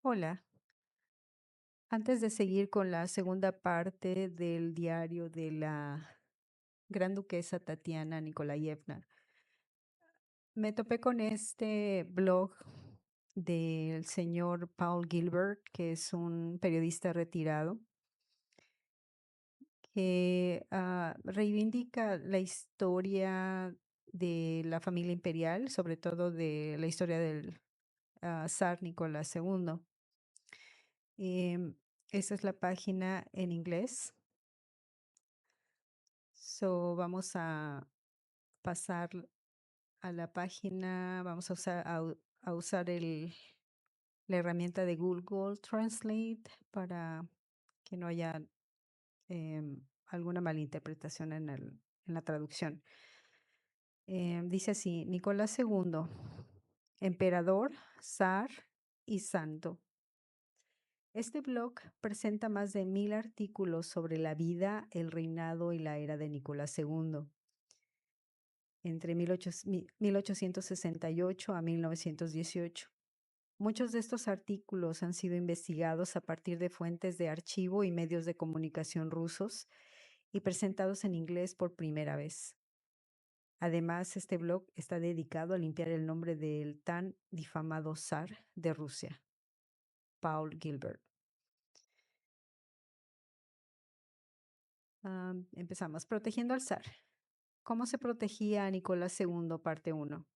Hola, antes de seguir con la segunda parte del diario de la gran duquesa Tatiana Nikolayevna, me topé con este blog del señor Paul Gilbert, que es un periodista retirado, que reivindica la historia de la familia imperial, sobre todo de la historia del zar Nicolás II. Esa es la página en inglés. Vamos a pasar a la página, vamos a usar la herramienta de Google Translate para que no haya alguna malinterpretación en la traducción. Dice así: Nicolás II, emperador, zar y santo. Este blog presenta más de 1000 artículos sobre la vida, el reinado y la era de Nicolás II entre 1868 a 1918. Muchos de estos artículos han sido investigados a partir de fuentes de archivo y medios de comunicación rusos y presentados en inglés por primera vez. Además, este blog está dedicado a limpiar el nombre del tan difamado zar de Rusia, Paul Gilbert. Empezamos. Protegiendo al zar. ¿Cómo se protegía a Nicolás II? Parte 1.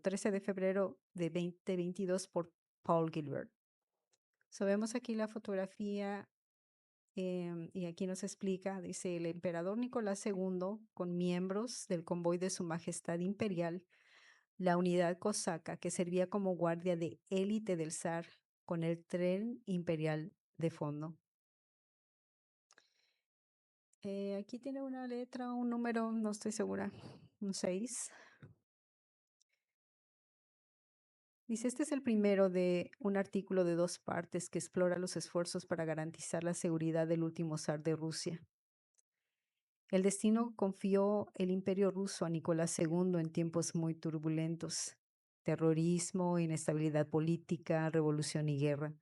13 de febrero de 2022 por Paul Gilbert. Vemos aquí la fotografía y aquí nos explica, dice: el emperador Nicolás II, con miembros del convoy de su majestad imperial, la unidad cosaca que servía como guardia de élite del zar, con el tren imperial de fondo. Aquí tiene una letra, un número, no estoy segura, un 6. Dice: este es el primero de un artículo de 2 partes que explora los esfuerzos para garantizar la seguridad del último zar de Rusia. El destino confió el imperio ruso a Nicolás II en tiempos muy turbulentos: terrorismo, inestabilidad política, revolución y guerra.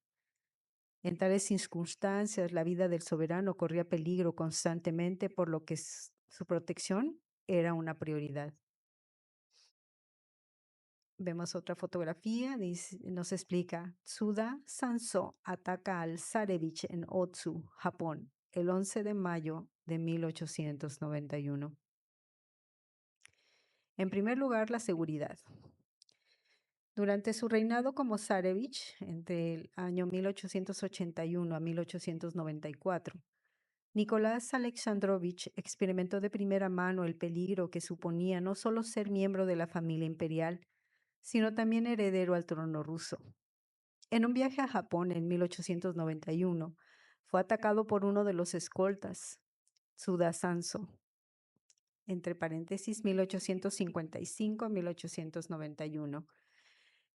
En tales circunstancias, la vida del soberano corría peligro constantemente, por lo que su protección era una prioridad. Vemos otra fotografía, nos explica: Tsuda Sanso ataca al Zarevich en Otsu, Japón, el 11 de mayo de 1891. En primer lugar, la seguridad. Durante su reinado como zarevich, entre el año 1881 a 1894, Nicolás Alexandrovich experimentó de primera mano el peligro que suponía no solo ser miembro de la familia imperial, sino también heredero al trono ruso. En un viaje a Japón en 1891, fue atacado por uno de los escoltas, Tsuda Sanso, entre paréntesis 1855 a 1891,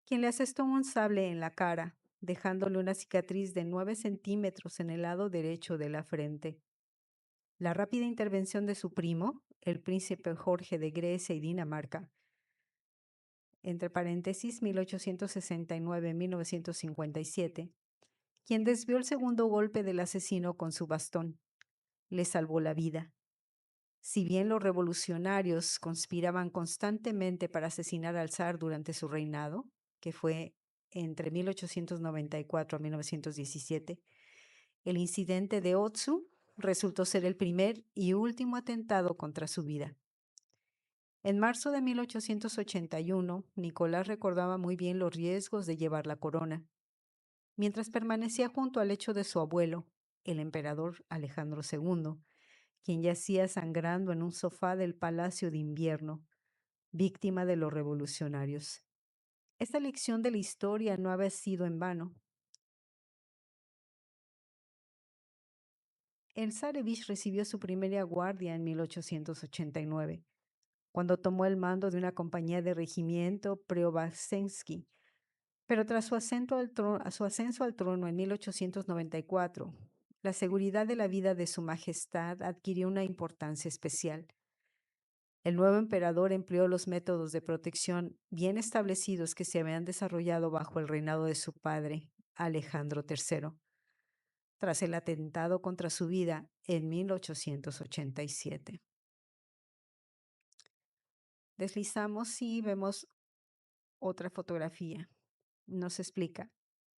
quien le asestó un sable en la cara, dejándole una cicatriz de 9 centímetros en el lado derecho de la frente. La rápida intervención de su primo, el príncipe Jorge de Grecia y Dinamarca, entre paréntesis 1869-1957, quien desvió el segundo golpe del asesino con su bastón, le salvó la vida. Si bien los revolucionarios conspiraban constantemente para asesinar al zar durante su reinado, que fue entre 1894 a 1917, el incidente de Otsu resultó ser el primer y último atentado contra su vida. En marzo de 1881, Nicolás recordaba muy bien los riesgos de llevar la corona. Mientras permanecía junto al lecho de su abuelo, el emperador Alejandro II, quien yacía sangrando en un sofá del Palacio de Invierno, víctima de los revolucionarios. Esta lección de la historia no había sido en vano. El zarevich recibió su primera guardia en 1889, cuando tomó el mando de una compañía de regimiento Preobrazhensky, pero tras su ascenso al trono en 1894, la seguridad de la vida de su majestad adquirió una importancia especial. El nuevo emperador empleó los métodos de protección bien establecidos que se habían desarrollado bajo el reinado de su padre, Alejandro III, tras el atentado contra su vida en 1887. Deslizamos y vemos otra fotografía. Nos explica.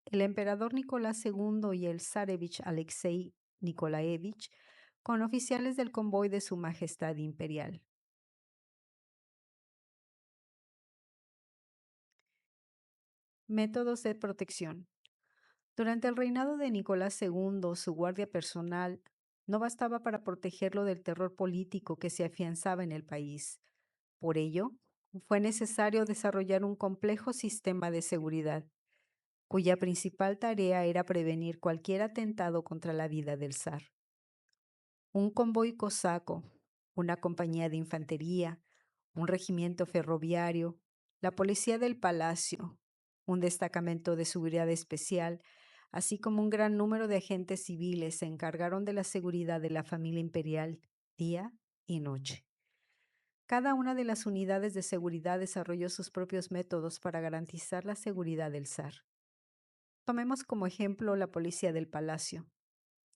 El emperador Nicolás II y el zarevich Alexei Nikolaevich con oficiales del convoy de Su Majestad Imperial. Métodos de protección. Durante el reinado de Nicolás II, su guardia personal no bastaba para protegerlo del terror político que se afianzaba en el país. Por ello, fue necesario desarrollar un complejo sistema de seguridad, cuya principal tarea era prevenir cualquier atentado contra la vida del zar. Un convoy cosaco, una compañía de infantería, un regimiento ferroviario, la policía del palacio, un destacamento de seguridad especial, así como un gran número de agentes civiles se encargaron de la seguridad de la familia imperial día y noche. Cada una de las unidades de seguridad desarrolló sus propios métodos para garantizar la seguridad del zar. Tomemos como ejemplo la policía del palacio.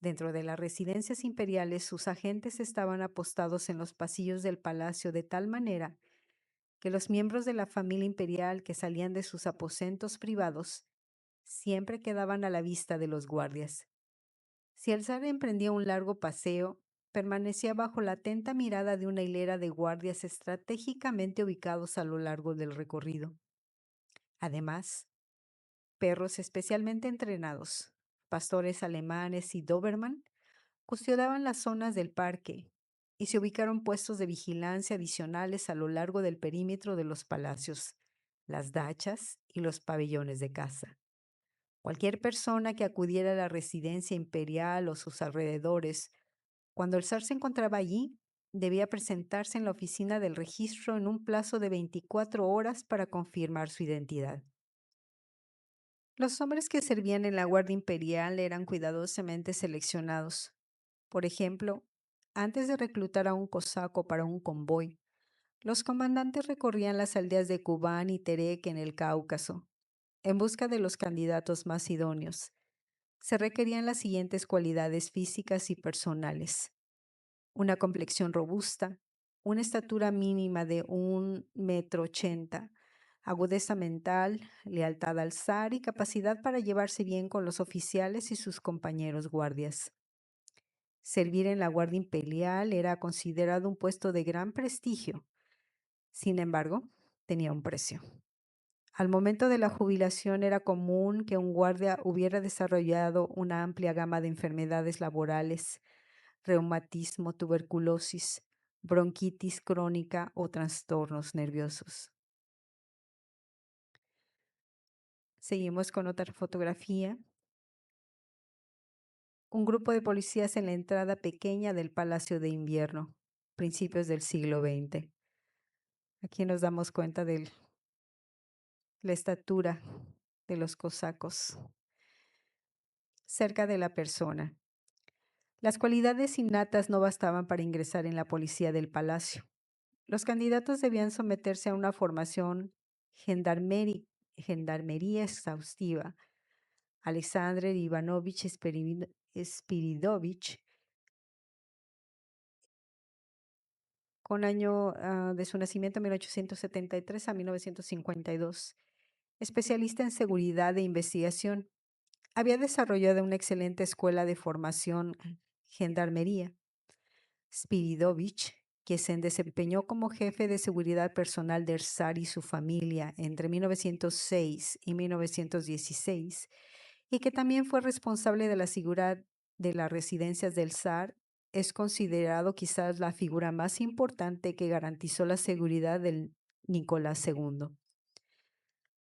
Dentro de las residencias imperiales, sus agentes estaban apostados en los pasillos del palacio de tal manera que los miembros de la familia imperial que salían de sus aposentos privados siempre quedaban a la vista de los guardias. Si el zar emprendía un largo paseo, permanecía bajo la atenta mirada de una hilera de guardias estratégicamente ubicados a lo largo del recorrido. Además, perros especialmente entrenados, pastores alemanes y Doberman, custodiaban las zonas del parque y se ubicaron puestos de vigilancia adicionales a lo largo del perímetro de los palacios, las dachas y los pabellones de caza. Cualquier persona que acudiera a la residencia imperial o sus alrededores, cuando el zar se encontraba allí, debía presentarse en la oficina del registro en un plazo de 24 horas para confirmar su identidad. Los hombres que servían en la Guardia Imperial eran cuidadosamente seleccionados. Por ejemplo, antes de reclutar a un cosaco para un convoy, los comandantes recorrían las aldeas de Kubán y Terek en el Cáucaso, en busca de los candidatos más idóneos. Se requerían las siguientes cualidades físicas y personales: una complexión robusta, una estatura mínima de 1,80 m, agudeza mental, lealtad al zar y capacidad para llevarse bien con los oficiales y sus compañeros guardias. Servir en la Guardia Imperial era considerado un puesto de gran prestigio. Sin embargo, tenía un precio. Al momento de la jubilación era común que un guardia hubiera desarrollado una amplia gama de enfermedades laborales: reumatismo, tuberculosis, bronquitis crónica o trastornos nerviosos. Seguimos con otra fotografía. Un grupo de policías en la entrada pequeña del Palacio de Invierno, principios del siglo XX. Aquí nos damos cuenta de la estatura de los cosacos cerca de la persona. Las cualidades innatas no bastaban para ingresar en la policía del palacio. Los candidatos debían someterse a una formación gendarmería exhaustiva. Alexander Ivanovich Spiridovich, con año de su nacimiento 1873 a 1952, especialista en seguridad e investigación, había desarrollado una excelente escuela de formación gendarmería. Spiridovich, que se desempeñó como jefe de seguridad personal del zar y su familia entre 1906 y 1916, y que también fue responsable de la seguridad de las residencias del zar, es considerado quizás la figura más importante que garantizó la seguridad del Nicolás II.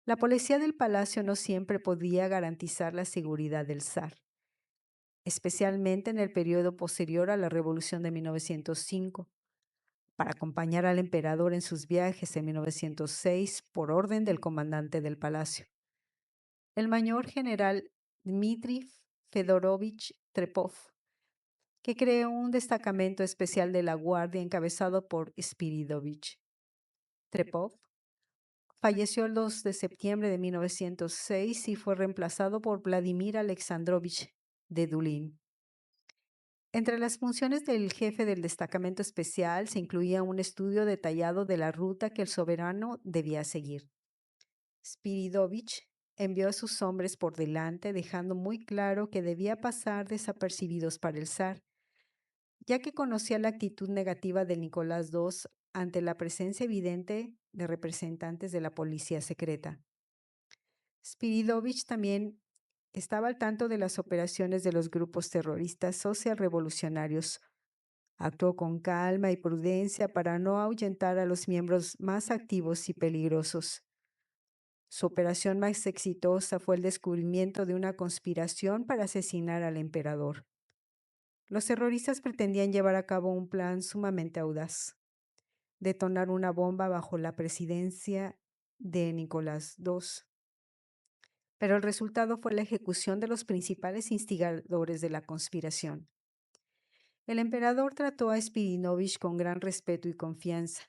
La policía del palacio no siempre podía garantizar la seguridad del zar, especialmente en el periodo posterior a la Revolución de 1905, para acompañar al emperador en sus viajes en 1906 por orden del comandante del palacio. El mayor general Dmitri Fedorovich Trepov que creó un destacamento especial de la Guardia encabezado por Spiridovich. Trepov falleció el 2 de septiembre de 1906 y fue reemplazado por Vladimir Alexandrovich de Dulin. Entre las funciones del jefe del destacamento especial se incluía un estudio detallado de la ruta que el soberano debía seguir. Spiridovich envió a sus hombres por delante, dejando muy claro que debía pasar desapercibidos para el zar, ya que conocía la actitud negativa de Nicolás II ante la presencia evidente de representantes de la policía secreta. Spiridovich también estaba al tanto de las operaciones de los grupos terroristas socialrevolucionarios. Actuó con calma y prudencia para no ahuyentar a los miembros más activos y peligrosos. Su operación más exitosa fue el descubrimiento de una conspiración para asesinar al emperador. Los terroristas pretendían llevar a cabo un plan sumamente audaz: detonar una bomba bajo la presidencia de Nicolás II. Pero el resultado fue la ejecución de los principales instigadores de la conspiración. El emperador trató a Spirinovich con gran respeto y confianza.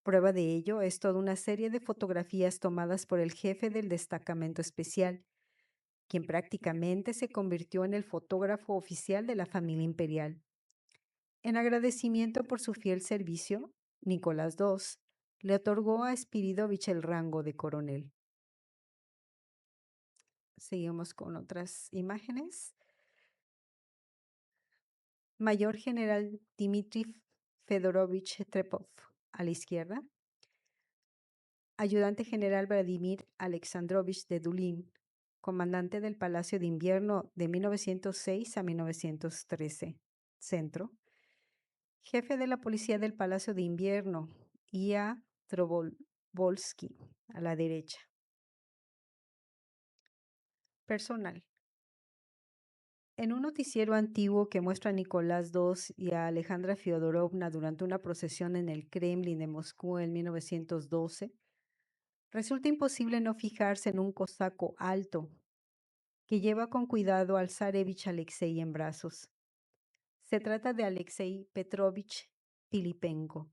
Prueba de ello es toda una serie de fotografías tomadas por el jefe del destacamento especial, quien prácticamente se convirtió en el fotógrafo oficial de la familia imperial. En agradecimiento por su fiel servicio, Nicolás II le otorgó a Spiridovich el rango de coronel. Seguimos con otras imágenes. Mayor general Dmitry Fedorovich Trepov a la izquierda. Ayudante general Vladimir Alexandrovich de Dulin, comandante del Palacio de Invierno de 1906 a 1913. Centro. Jefe de la Policía del Palacio de Invierno, I.A. Trovolsky, a la derecha. Personal. En un noticiero antiguo que muestra a Nicolás II y a Alejandra Fyodorovna durante una procesión en el Kremlin de Moscú en 1912, resulta imposible no fijarse en un cosaco alto que lleva con cuidado al zarevich Alexei en brazos. Se trata de Alexei Petrovich Pilipenko,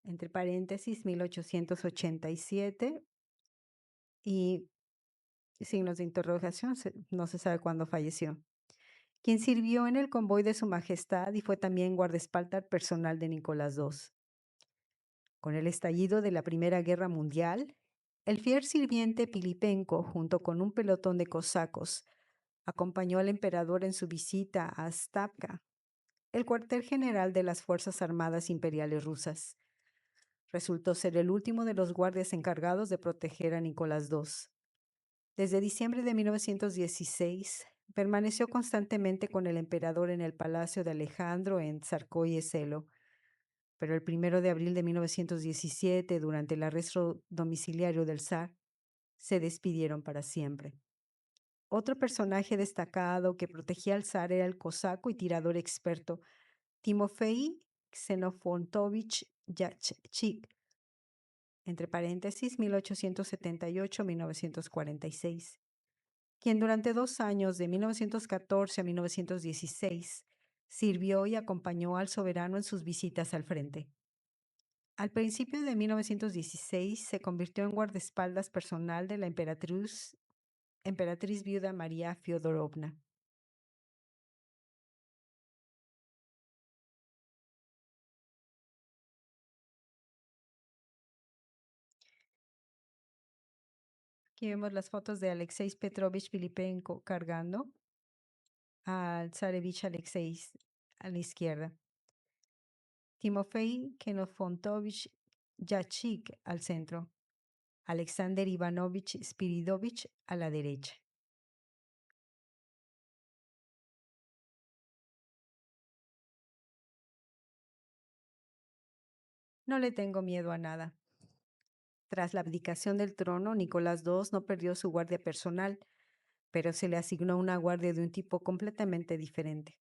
entre paréntesis 1887 y signos de interrogación, no se sabe cuándo falleció, quien sirvió en el convoy de Su Majestad y fue también guardaespaldas personal de Nicolás II. Con el estallido de la Primera Guerra Mundial, el fiel sirviente Pilipenko, junto con un pelotón de cosacos, acompañó al emperador en su visita a Stavka, el cuartel general de las Fuerzas Armadas Imperiales Rusas. Resultó ser el último de los guardias encargados de proteger a Nicolás II. Desde diciembre de 1916, permaneció constantemente con el emperador en el palacio de Alejandro en Tsarskoye Selo, pero el 1 de abril de 1917, durante el arresto domiciliario del zar, se despidieron para siempre. Otro personaje destacado que protegía al zar era el cosaco y tirador experto Timofei Xenofontovich Yachchik, entre paréntesis 1878-1946, quien durante 2 años, de 1914 a 1916, sirvió y acompañó al soberano en sus visitas al frente. Al principio de 1916 se convirtió en guardaespaldas personal de la emperatriz viuda María Fyodorovna. Aquí vemos las fotos de Alexei Petrovich Filipenko cargando al zarevich Alexei a la izquierda. Timofei Kenofontovich Yachik al centro. Alexander Ivanovich Spiridovich a la derecha. No le tengo miedo a nada. Tras la abdicación del trono, Nicolás II no perdió su guardia personal, pero se le asignó una guardia de un tipo completamente diferente.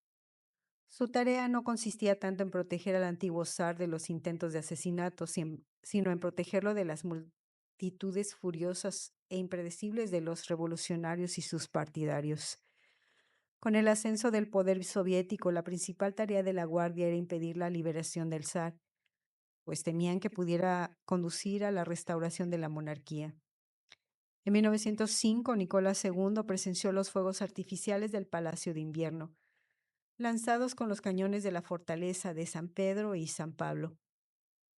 Su tarea no consistía tanto en proteger al antiguo zar de los intentos de asesinato, sino en protegerlo de las multitudes furiosas e impredecibles de los revolucionarios y sus partidarios. Con el ascenso del poder soviético, la principal tarea de la Guardia era impedir la liberación del zar, pues temían que pudiera conducir a la restauración de la monarquía. En 1905, Nicolás II presenció los fuegos artificiales del Palacio de Invierno, lanzados con los cañones de la fortaleza de San Pedro y San Pablo.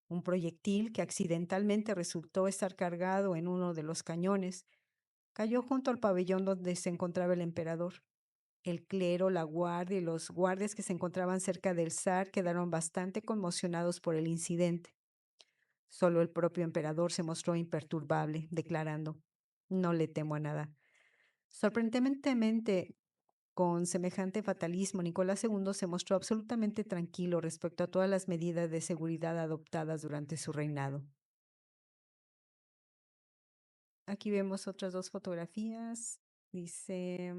Un proyectil que accidentalmente resultó estar cargado en uno de los cañones cayó junto al pabellón donde se encontraba el emperador. El clero, la guardia y los guardias que se encontraban cerca del zar quedaron bastante conmocionados por el incidente. Solo el propio emperador se mostró imperturbable, declarando: "No le temo a nada". Sorprendentemente, con semejante fatalismo, Nicolás II se mostró absolutamente tranquilo respecto a todas las medidas de seguridad adoptadas durante su reinado. Aquí vemos otras dos fotografías. Dice,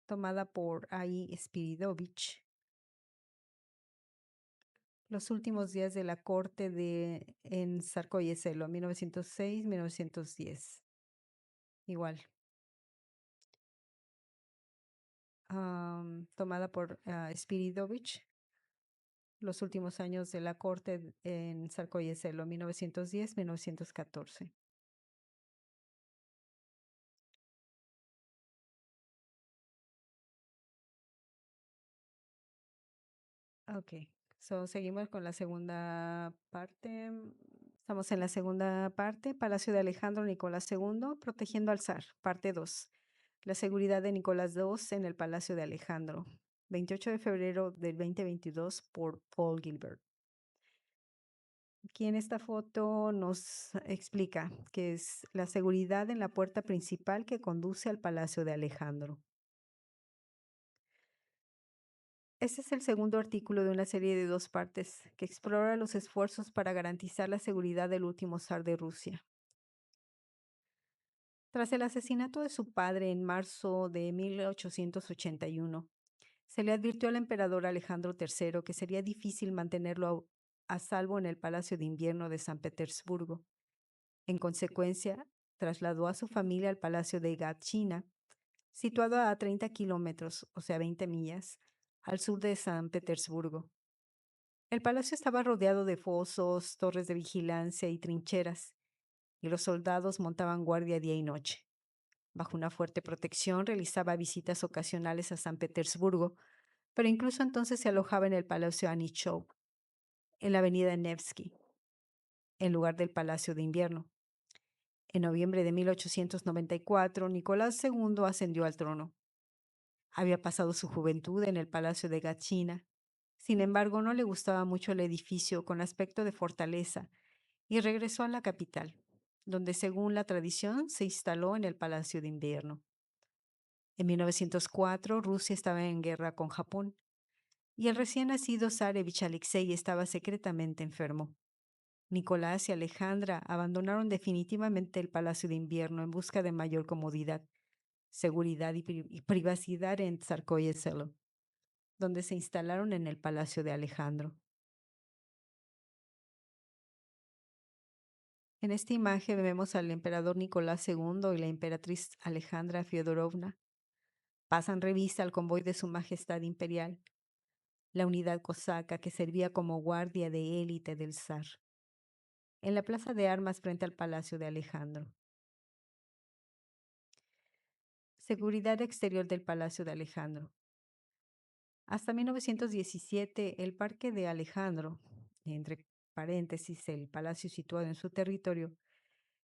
tomada por I. Spiridovich. Los últimos días de la corte en Sarcoyeselo, 1906-1910. Igual. Tomada por Spiridovich. Los últimos años de la corte en Sarcoyeselo, 1910-1914. Ok, seguimos con la segunda parte. Estamos en la segunda parte. Palacio de Alejandro Nicolás II, protegiendo al zar. Parte 2. La seguridad de Nicolás II en el Palacio de Alejandro. 28 de febrero del 2022 por Paul Gilbert. Aquí en esta foto nos explica que es la seguridad en la puerta principal que conduce al Palacio de Alejandro. Este es el segundo artículo de una serie de 2 partes que explora los esfuerzos para garantizar la seguridad del último zar de Rusia. Tras el asesinato de su padre en marzo de 1881, se le advirtió al emperador Alejandro III que sería difícil mantenerlo a salvo en el Palacio de Invierno de San Petersburgo. En consecuencia, trasladó a su familia al Palacio de Gatchina, situado a 30 kilómetros, o sea, 20 millas, al sur de San Petersburgo. El palacio estaba rodeado de fosos, torres de vigilancia y trincheras, y los soldados montaban guardia día y noche. Bajo una fuerte protección realizaba visitas ocasionales a San Petersburgo, pero incluso entonces se alojaba en el Palacio Anichov, en la avenida Nevsky, en lugar del Palacio de Invierno. En noviembre de 1894, Nicolás II ascendió al trono. Había pasado su juventud en el Palacio de Gatchina. Sin embargo, no le gustaba mucho el edificio con aspecto de fortaleza y regresó a la capital, donde según la tradición se instaló en el Palacio de Invierno. En 1904, Rusia estaba en guerra con Japón y el recién nacido zarevich Alexei estaba secretamente enfermo. Nicolás y Alejandra abandonaron definitivamente el Palacio de Invierno en busca de mayor comodidad, seguridad y privacidad en Tsarskoye Selo, donde se instalaron en el Palacio de Alejandro. En esta imagen vemos al emperador Nicolás II y la emperatriz Alejandra Fyodorovna. Pasan revista al convoy de su majestad imperial, la unidad cosaca que servía como guardia de élite del zar, en la plaza de armas frente al Palacio de Alejandro. Seguridad exterior del Palacio de Alejandro. Hasta 1917, el Parque de Alejandro, entre paréntesis, el palacio situado en su territorio,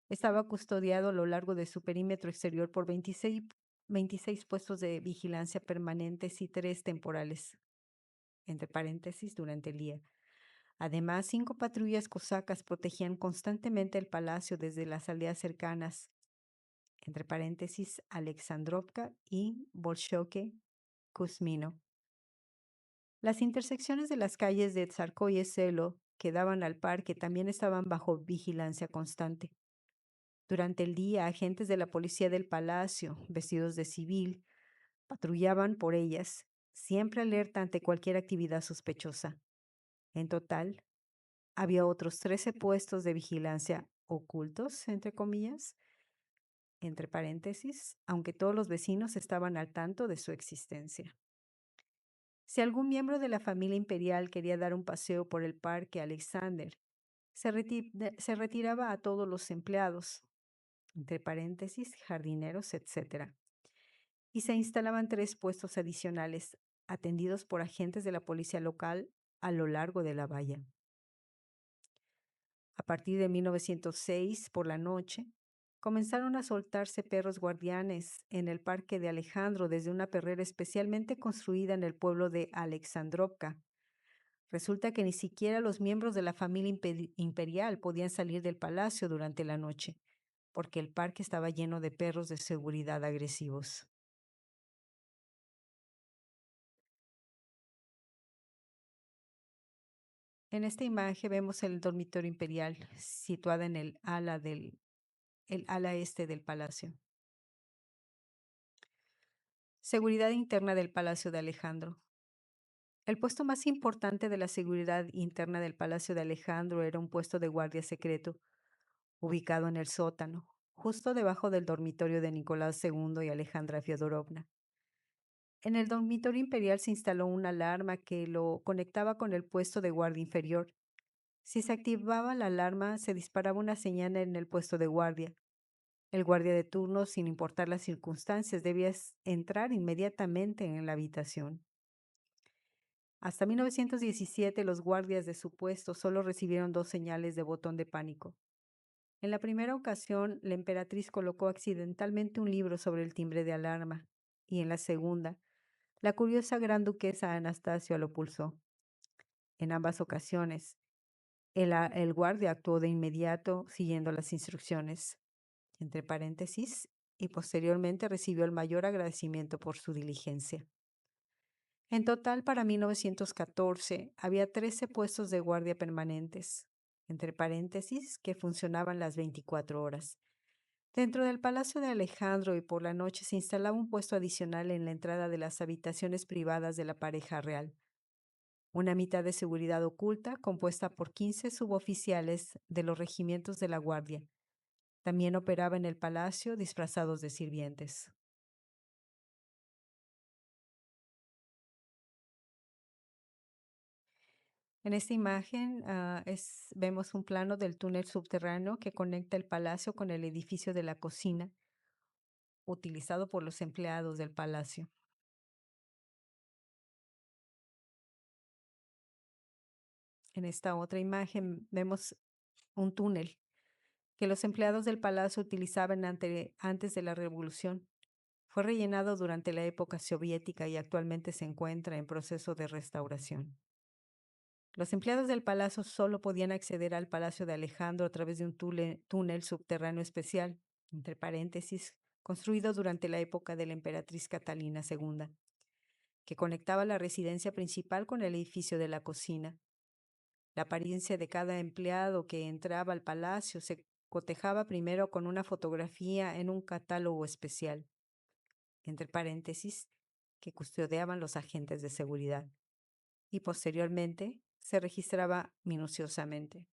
estaba custodiado a lo largo de su perímetro exterior por 26 puestos de vigilancia permanentes y 3 temporales, entre paréntesis, durante el día. Además, 5 patrullas cosacas protegían constantemente el palacio desde las aldeas cercanas, entre paréntesis, Alexandrovka y Bolshoke Kuzmino. Las intersecciones de las calles de Tsarskoye Selo que daban al parque también estaban bajo vigilancia constante. Durante el día, agentes de la policía del palacio, vestidos de civil, patrullaban por ellas, siempre alerta ante cualquier actividad sospechosa. En total, había otros 13 puestos de vigilancia ocultos, entre comillas, entre paréntesis, aunque todos los vecinos estaban al tanto de su existencia. Si algún miembro de la familia imperial quería dar un paseo por el parque Alexander, se retiraba a todos los empleados, entre paréntesis, jardineros, etcétera, y se instalaban 3 puestos adicionales, atendidos por agentes de la policía local a lo largo de la valla. A partir de 1906, por la noche, comenzaron a soltarse perros guardianes en el parque de Alejandro desde una perrera especialmente construida en el pueblo de Alexandrovka. Resulta que ni siquiera los miembros de la familia imperial podían salir del palacio durante la noche, porque el parque estaba lleno de perros de seguridad agresivos. En esta imagen vemos el dormitorio imperial, situada en el ala este del palacio. Seguridad interna del Palacio de Alejandro. El puesto más importante de la seguridad interna del Palacio de Alejandro era un puesto de guardia secreto, ubicado en el sótano, justo debajo del dormitorio de Nicolás II y Alejandra Fyodorovna. En el dormitorio imperial se instaló una alarma que lo conectaba con el puesto de guardia inferior. Si se activaba la alarma, se disparaba una señal en el puesto de guardia. El guardia de turno, sin importar las circunstancias, debía entrar inmediatamente en la habitación. Hasta 1917, los guardias de su puesto solo recibieron 2 señales de botón de pánico. En la primera ocasión, la emperatriz colocó accidentalmente un libro sobre el timbre de alarma, y en la segunda, la curiosa gran duquesa Anastasia lo pulsó. En ambas ocasiones, el guardia actuó de inmediato siguiendo las instrucciones, entre paréntesis, y posteriormente recibió el mayor agradecimiento por su diligencia. En total, para 1914, había 13 puestos de guardia permanentes, entre paréntesis, que funcionaban las 24 horas. Dentro del Palacio de Alejandro y por la noche se instalaba un puesto adicional en la entrada de las habitaciones privadas de la pareja real. Una mitad de seguridad oculta compuesta por 15 suboficiales de los regimientos de la Guardia. También operaba en el palacio disfrazados de sirvientes. En esta imagen vemos un plano del túnel subterráneo que conecta el palacio con el edificio de la cocina, utilizado por los empleados del palacio. En esta otra imagen vemos un túnel que los empleados del palacio utilizaban antes de la revolución. Fue rellenado durante la época soviética y actualmente se encuentra en proceso de restauración. Los empleados del palacio solo podían acceder al Palacio de Alejandro a través de un túnel subterráneo especial, entre paréntesis, construido durante la época de la emperatriz Catalina II, que conectaba la residencia principal con el edificio de la cocina. La apariencia de cada empleado que entraba al palacio se cotejaba primero con una fotografía en un catálogo especial, entre paréntesis, que custodiaban los agentes de seguridad, y posteriormente se registraba minuciosamente.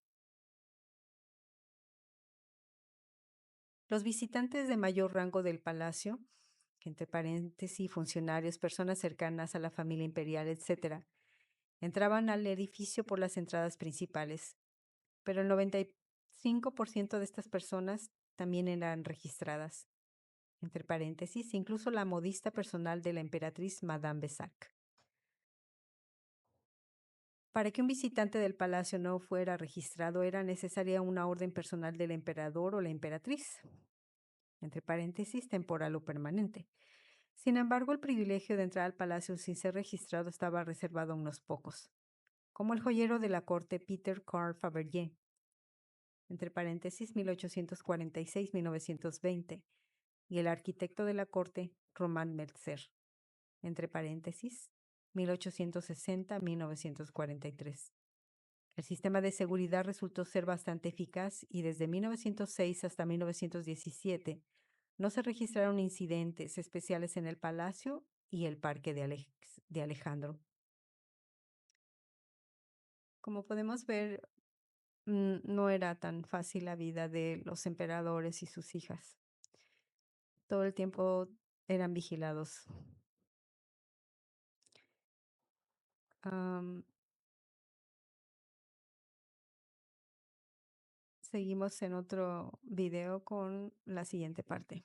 Los visitantes de mayor rango del palacio, entre paréntesis, funcionarios, personas cercanas a la familia imperial, etc., entraban al edificio por las entradas principales, pero el 95% de estas personas también eran registradas, entre paréntesis, incluso la modista personal de la emperatriz Madame Besac. Para que un visitante del palacio no fuera registrado era necesaria una orden personal del emperador o la emperatriz, entre paréntesis, temporal o permanente. Sin embargo, el privilegio de entrar al palacio sin ser registrado estaba reservado a unos pocos, como el joyero de la corte Peter Carl Fabergé, entre paréntesis 1846-1920, y el arquitecto de la corte Roman Meltzer, entre paréntesis 1860-1943. El sistema de seguridad resultó ser bastante eficaz y desde 1906 hasta 1917 no se registraron incidentes especiales en el palacio y el parque de Alejandro. Como podemos ver, no era tan fácil la vida de los emperadores y sus hijas. todo el tiempo eran vigilados. Am, Seguimos en otro video con la siguiente parte.